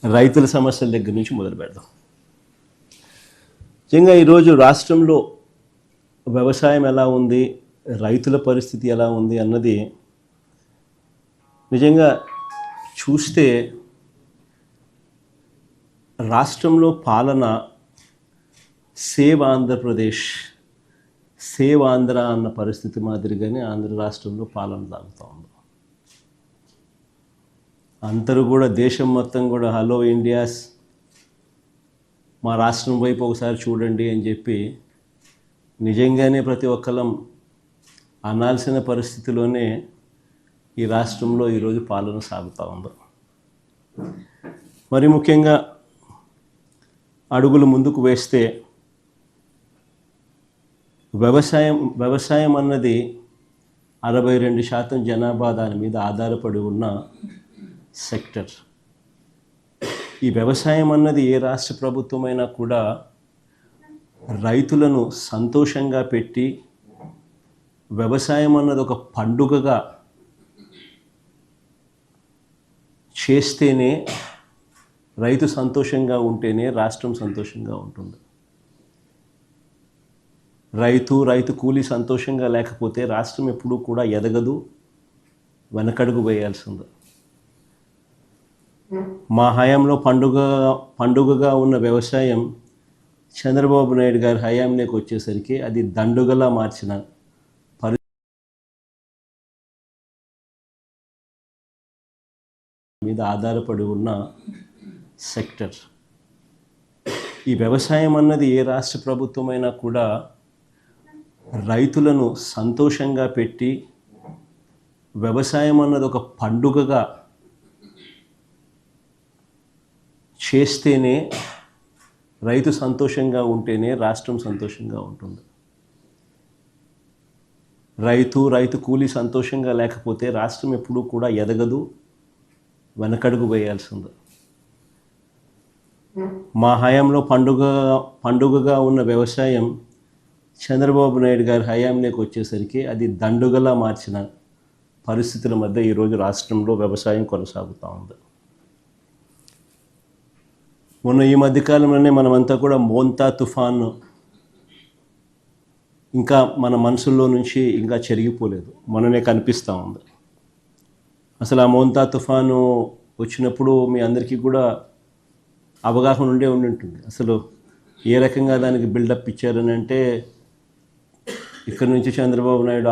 రైతుల సమస్యల దగ్గర నుంచి మొదలు పెడదాం. నిజంగా ఈరోజు రాష్ట్రంలో వ్యవసాయం ఎలా ఉంది, రైతుల పరిస్థితి ఎలా ఉంది అన్నది నిజంగా చూస్తే రాష్ట్రంలో పాలన సేవ్ ఆంధ్రప్రదేశ్, సేవ్ ఆంధ్ర అన్న పరిస్థితి మాదిరిగానే ఆంధ్ర రాష్ట్రంలో పాలన సాగుతూ ఉంది. అందరూ కూడా దేశం మొత్తం కూడా హలో ఇండియాస్, మా రాష్ట్రం వైపు ఒకసారి చూడండి అని చెప్పి నిజంగానే ప్రతి ఒక్కరం అనాల్సిన పరిస్థితిలోనే ఈ రాష్ట్రంలో ఈరోజు పాలన సాగుతూ ఉంది. మరి ముఖ్యంగా అడుగులు ముందుకు వేస్తే వ్యవసాయం అన్నది 62% జనాభా దాని మీద ఆధారపడి ఉన్న సెక్టర్. ఈ వ్యవసాయం అన్నది ఏ రాష్ట్ర ప్రభుత్వమైనా కూడా రైతులను సంతోషంగా పెట్టి, వ్యవసాయం అన్నది ఒక పండుగగా చేస్తేనే, రైతు సంతోషంగా ఉంటేనే రాష్ట్రం సంతోషంగా ఉంటుంది. రైతు కూలీ సంతోషంగా లేకపోతే రాష్ట్రం ఎప్పుడూ కూడా ఎదగదు, వెనకడుగు వేయాల్సింది. మా హయాంలో పండుగగా ఉన్న వ్యవసాయం చంద్రబాబు నాయుడు గారి హయాంలోకి వచ్చేసరికి అది దండుగలా మార్చిన మీద ఆధారపడి ఉన్న సెక్టర్. ఈ వ్యవసాయం అన్నది ఏ రాష్ట్ర ప్రభుత్వమైనా కూడా రైతులను సంతోషంగా పెట్టి, వ్యవసాయం అన్నది ఒక పండుగగా చేస్తేనే, రైతు సంతోషంగా ఉంటేనే రాష్ట్రం సంతోషంగా ఉంటుంది. రైతు కూలీ సంతోషంగా లేకపోతే రాష్ట్రం ఎప్పుడూ కూడా ఎదగదు, వెనకడుగు వేయాల్సింది. మా హయాంలో పండుగగా ఉన్న వ్యవసాయం చంద్రబాబు నాయుడు గారి హయాంలోకి వచ్చేసరికి అది దండుగలా మార్చిన పరిస్థితుల మధ్య ఈరోజు రాష్ట్రంలో వ్యవసాయం కొనసాగుతూ ఉంది. మొన్న ఈ మధ్యకాలంలోనే మనమంతా కూడా మోంతా తుఫాను ఇంకా మన మనసుల్లో నుంచి ఇంకా చెరిగిపోలేదు, మొన్ననే కనిపిస్తూ ఉంది. అసలు ఆ మోంతా తుఫాను వచ్చినప్పుడు మీ అందరికీ కూడా అవగాహన ఉండి ఉంటుంది. అసలు ఏ రకంగా దానికి బిల్డప్ ఇచ్చారని అంటే, ఇక్కడ నుంచి చంద్రబాబు నాయుడు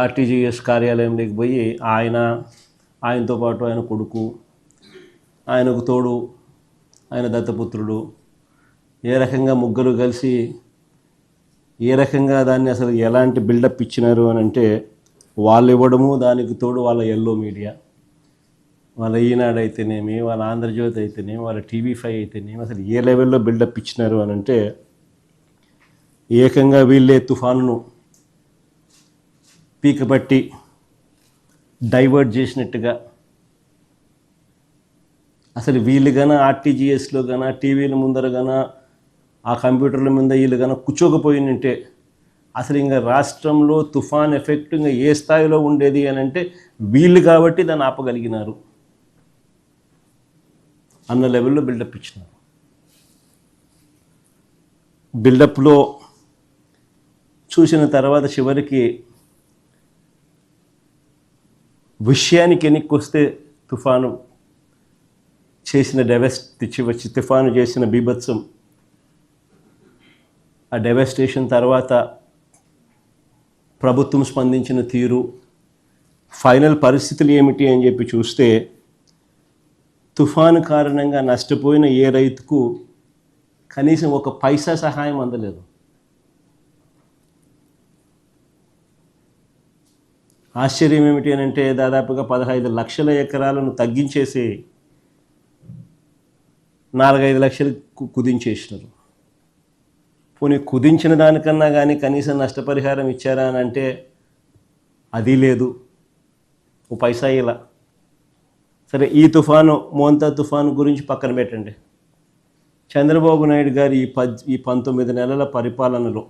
ఆర్టీజీఎస్ కార్యాలయంలోకి పోయి ఆయనతో పాటు ఆయన కొడుకు, ఆయనకు తోడు ఆయన దత్తపుత్రుడు, ఏ రకంగా ముగ్గురు కలిసి ఏ రకంగా దాన్ని అసలు ఎలాంటి బిల్డప్ ఇచ్చినారు అని అంటే, వాళ్ళు ఇవ్వడము, దానికి తోడు వాళ్ళ ఎల్లో మీడియా, వాళ్ళ ఈనాడు అయితేనేమి, వాళ్ళ ఆంధ్రజ్యోతి అయితేనేమి, వాళ్ళ TV5 అయితేనేమి, అసలు ఏ లెవెల్లో బిల్డప్ ఇచ్చినారు అని అంటే, ఏకంగా వీళ్ళే తుఫానును పీకబట్టి డైవర్ట్ చేసినట్టుగా, అసలు వీళ్ళు గాన ఆర్టీజీఎస్లో గాన టీవీల ముందర గాన ఆ కంప్యూటర్ల మీద వీళ్ళు గాన కూర్చోకపోయినంటే అసలు ఇంకా రాష్ట్రంలో తుఫాన్ ఎఫెక్ట్ ఇంకా ఏ స్థాయిలో ఉండేది అని అంటే, వీళ్ళు కాబట్టి దాన్ని ఆపగలిగినారు అన్న లెవెల్లో బిల్డప్ ఇచ్చినారు. బిల్డప్లో చూసిన తర్వాత చివరికి విషయానికి ఎన్నిక వస్తే తుఫాను చేసిన బీభత్సం, ఆ డెవస్టేషన్ తర్వాత ప్రభుత్వం స్పందించిన తీరు, ఫైనల్ పరిస్థితులు ఏమిటి అని చెప్పి చూస్తే, తుఫాను కారణంగా నష్టపోయిన ఏ రైతుకు కనీసం ఒక పైసా సహాయం అందలేదు. ఆశ్చర్యం ఏమిటి అని అంటే, దాదాపుగా 15 లక్షల ఎకరాలను తగ్గించేసి 4-5 లక్షలు కుదించేసినారు. పోనీ కుదించిన దానికన్నా కానీ కనీసం నష్టపరిహారం ఇచ్చారా అని అంటే అది లేదు, ఓ పైసా ఇలా. సరే, ఈ మోంతా తుఫాను గురించి పక్కన పెట్టండి. చంద్రబాబు నాయుడు గారి ఈ 19 నెలల పరిపాలనలో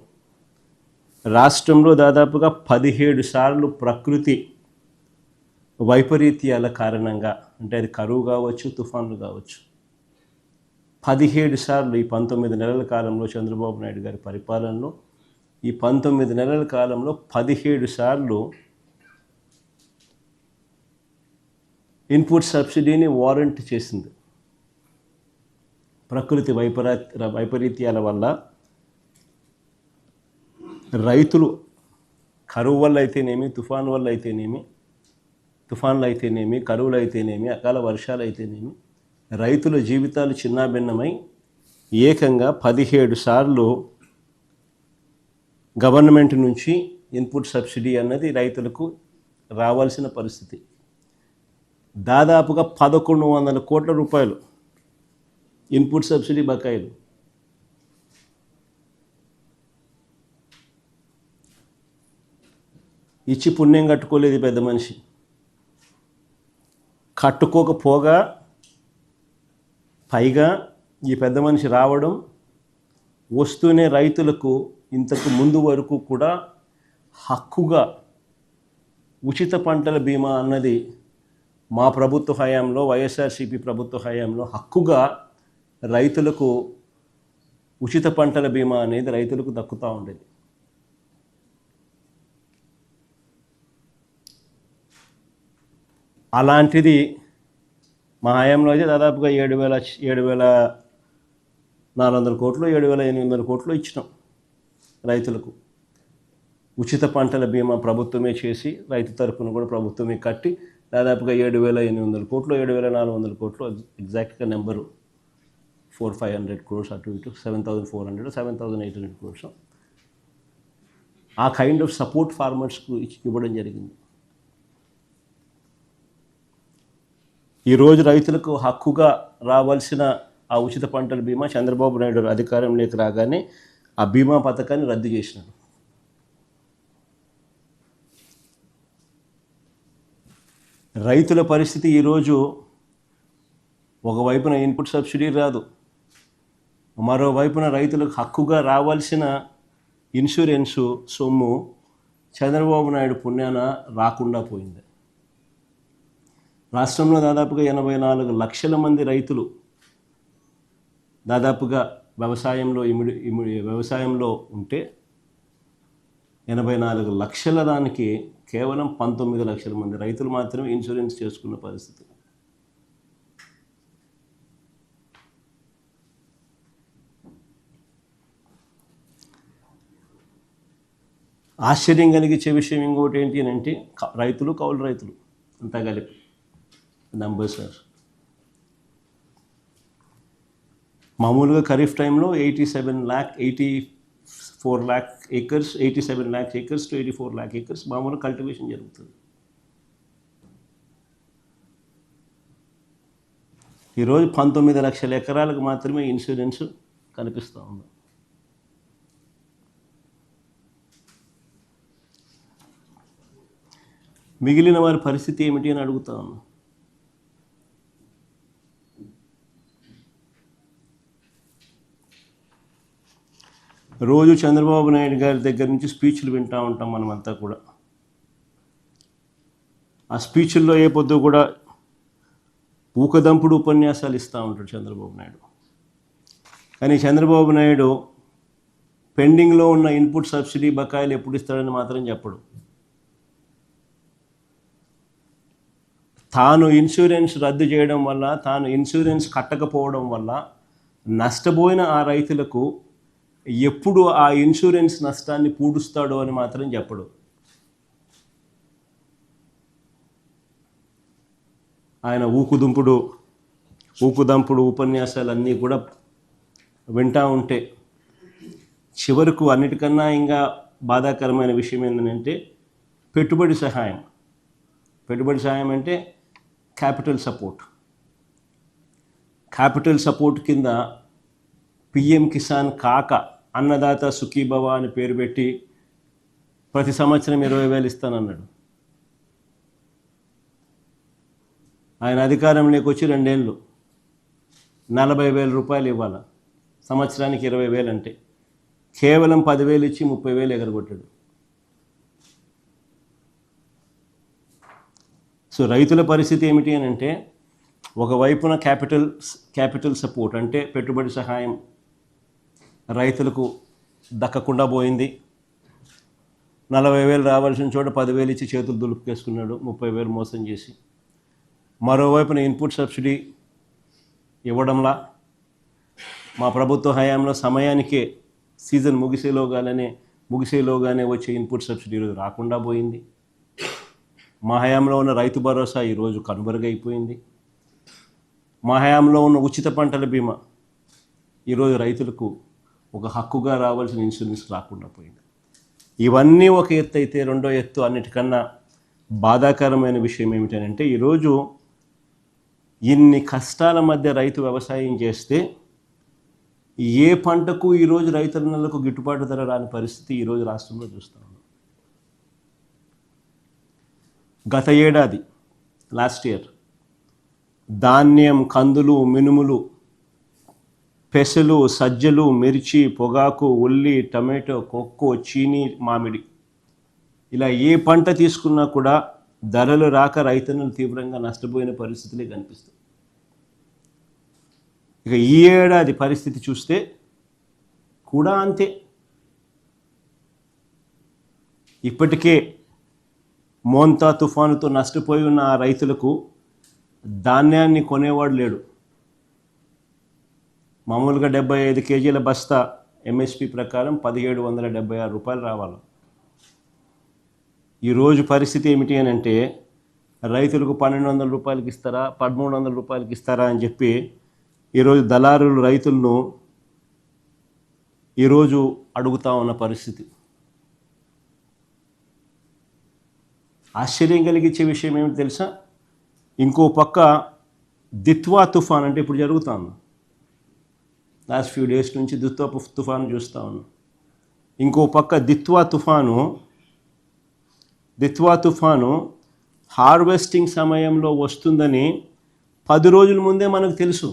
రాష్ట్రంలో దాదాపుగా 17 సార్లు ప్రకృతి వైపరీత్యాల కారణంగా, అంటే అది కరువు కావచ్చు, తుఫాన్లు కావచ్చు, 17 సార్లు ఈ 19 నెలల కాలంలో చంద్రబాబు నాయుడు గారి పరిపాలనలో ఈ 19 నెలల కాలంలో 17 సార్లు ఇన్పుట్ సబ్సిడీని వారంట్ చేసింది. ప్రకృతి వైపరీత్యాల వల్ల రైతులు కరువు వల్ల అయితేనేమి, తుఫాన్లు అయితేనేమి, కరువులు అయితేనేమి, అకాల వర్షాలు అయితేనేమి, రైతుల జీవితాలు చిన్నాభిన్నమై ఏకంగా 17 సార్లు గవర్నమెంట్ నుంచి ఇన్పుట్ సబ్సిడీ అన్నది రైతులకు రావాల్సిన పరిస్థితి. దాదాపుగా 1100 కోట్ల రూపాయలు ఇన్పుట్ సబ్సిడీ బకాయిలు. ఇచ్చి పుణ్యం కట్టుకోలేదు పెద్ద మనిషి. కట్టుకోకపోగా పైగా ఈ పెద్ద మనిషి రావడం, వస్తూనే రైతులకు ఇంతకు ముందు వరకు కూడా హక్కుగా ఉచిత పంటల బీమా అన్నది మా ప్రభుత్వ హయాంలో, వైఎస్ఆర్సీపీ ప్రభుత్వ హయాంలో హక్కుగా రైతులకు ఉచిత పంటల బీమా అనేది రైతులకు దక్కుతూ ఉండేది. అలాంటిది మా హయాంలో అయితే దాదాపుగా 7,400 కోట్లు, 7,800 కోట్లు ఇచ్చినాం రైతులకు. ఉచిత పంటల బీమా ప్రభుత్వమే చేసి, రైతు తరఫున కూడా ప్రభుత్వమే కట్టి దాదాపుగా 7,800 కోట్లు, 7,400 కోట్లు, ఎగ్జాక్ట్గా నెంబరు 400-500 క్రోర్స్ అటు ఇటు, 7,400, 7,800 క్రోర్స్ ఆ కైండ్ ఆఫ్ సపోర్ట్ ఫార్మర్స్కు ఇవ్వడం జరిగింది. ఈరోజు రైతులకు హక్కుగా రావాల్సిన ఆ ఉచిత పంటల బీమా చంద్రబాబు నాయుడు అధికారంలోకి రాగానే ఆ బీమా పథకాన్ని రద్దు చేసినాడు. రైతుల పరిస్థితి ఈరోజు ఒకవైపున ఇన్పుట్ సబ్సిడీ రాదు, మరోవైపున రైతులకు హక్కుగా రావాల్సిన ఇన్సూరెన్సు సొమ్ము చంద్రబాబు నాయుడు పుణ్యాన రాకుండా పోయింది. రాష్ట్రంలో దాదాపుగా 84 లక్షల మంది రైతులు దాదాపుగా వ్యవసాయంలో ఉంటే 84 లక్షల దానికి కేవలం 19 లక్షల మంది రైతులు మాత్రమే ఇన్సూరెన్స్ చేసుకున్న పరిస్థితి. ఆశ్చర్యం కలిగించే విషయం ఇంకోటి ఏంటి అని అంటే, రైతులు, కౌలు రైతులు అంతా కలిపి నంబర్స్ సార్. మామూలుగా ఖరీఫ్ టైంలో 84 lakh acres, 87 lakh acres to 84 lakh acres మామూలుగా కల్టివేషన్ జరుగుతుంది. ఈరోజు 19 లక్షల ఎకరాలకు మాత్రమే ఇన్సూరెన్స్ కనిపిస్తూ ఉంది. మిగిలిన వారి పరిస్థితి ఏమిటి అని అడుగుతా ఉన్నా. రోజు చంద్రబాబు నాయుడు గారి దగ్గర నుంచి స్పీచ్లు వింటూ ఉంటాం మనమంతా కూడా. ఆ స్పీచ్ల్లో ఏ పొద్దు కూడా ఊకదంపుడు ఉపన్యాసాలు ఇస్తూ ఉంటాడు చంద్రబాబు నాయుడు. కానీ చంద్రబాబు నాయుడు పెండింగ్లో ఉన్న ఇన్పుట్ సబ్సిడీ బకాయిలు ఎప్పుడు ఇస్తాడని మాత్రం చెప్పడు. తాను ఇన్సూరెన్స్ రద్దు చేయడం వల్ల, తాను ఇన్సూరెన్స్ కట్టకపోవడం వల్ల నష్టపోయిన ఆ రైతులకు ఎప్పుడు ఆ ఇన్సూరెన్స్ నష్టాన్ని పూడుస్తాడో అని మాత్రం చెప్పడు. ఆయన ఊకుదంపుడు ఉపన్యాసాలన్నీ కూడా వింటూ ఉంటే చివరకు అన్నిటికన్నా ఇంకా బాధాకరమైన విషయం ఏంటంటే పెట్టుబడి సహాయం అంటే క్యాపిటల్ సపోర్ట్ కింద పిఎం కిసాన్ కాక అన్నదాత సుఖీభవ అని పేరు పెట్టి ప్రతి సంవత్సరం 20,000 ఇస్తానన్నాడు. ఆయన అధికారంలోకి వచ్చి 2 ఏళ్ళు 40,000 రూపాయలు ఇవ్వాలి, సంవత్సరానికి 20,000 అంటే కేవలం 10,000 ఇచ్చి 30,000 ఎగరగొట్టాడు. సో రైతుల పరిస్థితి ఏమిటి అని అంటే, ఒకవైపున క్యాపిటల్ సపోర్ట్ అంటే పెట్టుబడి సహాయం రైతులకు దక్కకుండా పోయింది. 40,000 రావాల్సిన చోట 10,000 ఇచ్చి చేతులు దులుపుకేసుకున్నాడు, 30,000 మోసం చేసి. మరోవైపున ఇన్పుట్ సబ్సిడీ ఇవ్వడంలా, మా ప్రభుత్వ హయాంలో సమయానికే సీజన్ ముగిసేలోగానే వచ్చే ఇన్పుట్ సబ్సిడీ ఈరోజు రాకుండా పోయింది. మా హయాంలో ఉన్న రైతు భరోసా ఈరోజు కనుమరుగైపోయింది. మా హయాంలో ఉన్న ఉచిత పంటల బీమా ఈరోజు రైతులకు ఒక హక్కుగా రావాల్సిన ఇన్సూరెన్స్ రాకుండా పోయింది. ఇవన్నీ ఒక ఎత్తు అయితే, రెండో ఎత్తు అన్నిటికన్నా బాధాకరమైన విషయం ఏమిటంటే, ఈరోజు ఇన్ని కష్టాల మధ్య రైతు వ్యవసాయం చేస్తే ఏ పంటకు ఈరోజు రైతన్నలకు గిట్టుబాటు ధర రాని పరిస్థితి ఈరోజు రాష్ట్రంలో చూస్తూ ఉన్నాం. గత ఏడాది లాస్ట్ ఇయర్ ధాన్యం, కందులు, మినుములు, పెసలు, సజ్జలు, మిర్చి, పొగాకు, ఉల్లి, టమాటో, కొక్కో, చీనీ, మామిడి, ఇలా ఏ పంట తీసుకున్నా కూడా ధరలు రాక రైతన్నలు తీవ్రంగా నష్టపోయిన పరిస్థితులే కనిపిస్తాయి. ఇక ఈ ఏడాది పరిస్థితి చూస్తే కూడా అంతే. ఇప్పటికే మోంతా తుఫానుతో నష్టపోయి ఉన్న ఆ రైతులకు ధాన్యాన్ని కొనేవాడు లేడు. మామూలుగా 75 కేజీల బస్తా ఎంఎస్పి ప్రకారం 1,776 రూపాయలు రావాలి. ఈరోజు పరిస్థితి ఏమిటి అని అంటే, రైతులకు 1,200 రూపాయలకి ఇస్తారా, 1,300 రూపాయలకి ఇస్తారా అని చెప్పి ఈరోజు దళారులు రైతులను ఈరోజు అడుగుతా ఉన్న పరిస్థితి. ఆశ్చర్యం కలిగించే విషయం ఏమిటి తెలుసా? ఇంకో పక్క దిత్వా తుఫాన్ అంటే ఇప్పుడు జరుగుతా ఉంది. లాస్ట్ ఫ్యూ డేస్ నుంచి దిత్వా తుఫాను చూస్తూ ఉన్నాం. ఇంకో పక్క దిత్వా తుఫాను హార్వెస్టింగ్ సమయంలో వస్తుందని 10 రోజుల ముందే మనకు తెలుసు.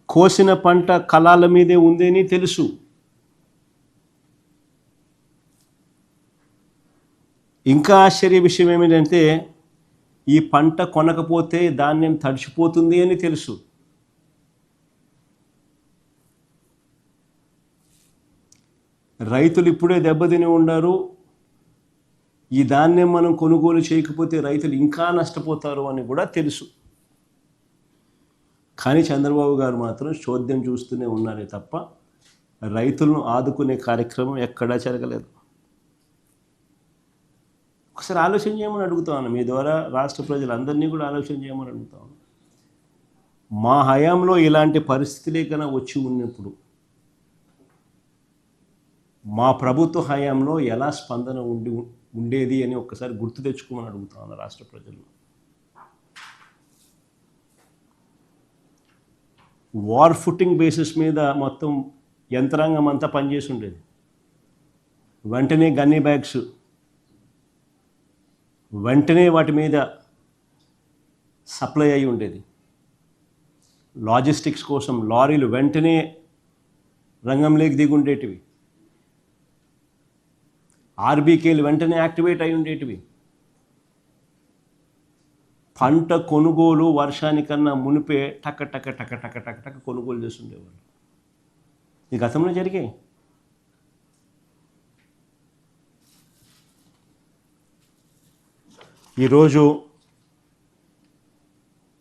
కోసిన పంట కళాల మీదే ఉందని తెలుసు. ఇంకా ఆశ్చర్య విషయం ఏమిటంటే, ఈ పంట కొనకపోతే ధాన్యం తడిచిపోతుంది అని తెలుసు. రైతులు ఇప్పుడే దెబ్బతిని ఉన్నారు. ఈ ధాన్యం మనం కొనుగోలు చేయకపోతే రైతులు ఇంకా నష్టపోతారు అని కూడా తెలుసు. కానీ చంద్రబాబు గారు మాత్రం చోద్యం చూస్తూనే ఉన్నారే తప్ప రైతులను ఆదుకునే కార్యక్రమం ఎక్కడా జరగలేదు. ఒకసారి ఆలోచన చేయమని అడుగుతాను. మీ ద్వారా రాష్ట్ర ప్రజలందరినీ కూడా ఆలోచన చేయమని అడుగుతాను. మా హయాంలో ఇలాంటి పరిస్థితులే కన్నా వచ్చి ఉన్నప్పుడు మా ప్రభుత్వ హయాంలో ఎలా స్పందన ఉండేది అని ఒక్కసారి గుర్తు తెచ్చుకోమని అడుగుతాను రాష్ట్ర ప్రజలు. వార్ ఫుటింగ్ బేసిస్ మీద మొత్తం యంత్రాంగం అంతా పనిచేసి ఉండేది. వెంటనే గన్నీ బ్యాగ్స్, వెంటనే వాటి మీద సప్లై అయి ఉండేది. లాజిస్టిక్స్ కోసం లారీలు వెంటనే రంగంలోకి దిగి ఉండేటివి. ఆర్బీకేలు వెంటనే యాక్టివేట్ అయి ఉండేటివి. పంట కొనుగోలు వర్షానికన్నా మునిపే టక టక టక టక టక టక కొనుగోలు చేస్తుండేవాళ్ళు. ఈ గతంలో జరిగాయి. ఈరోజు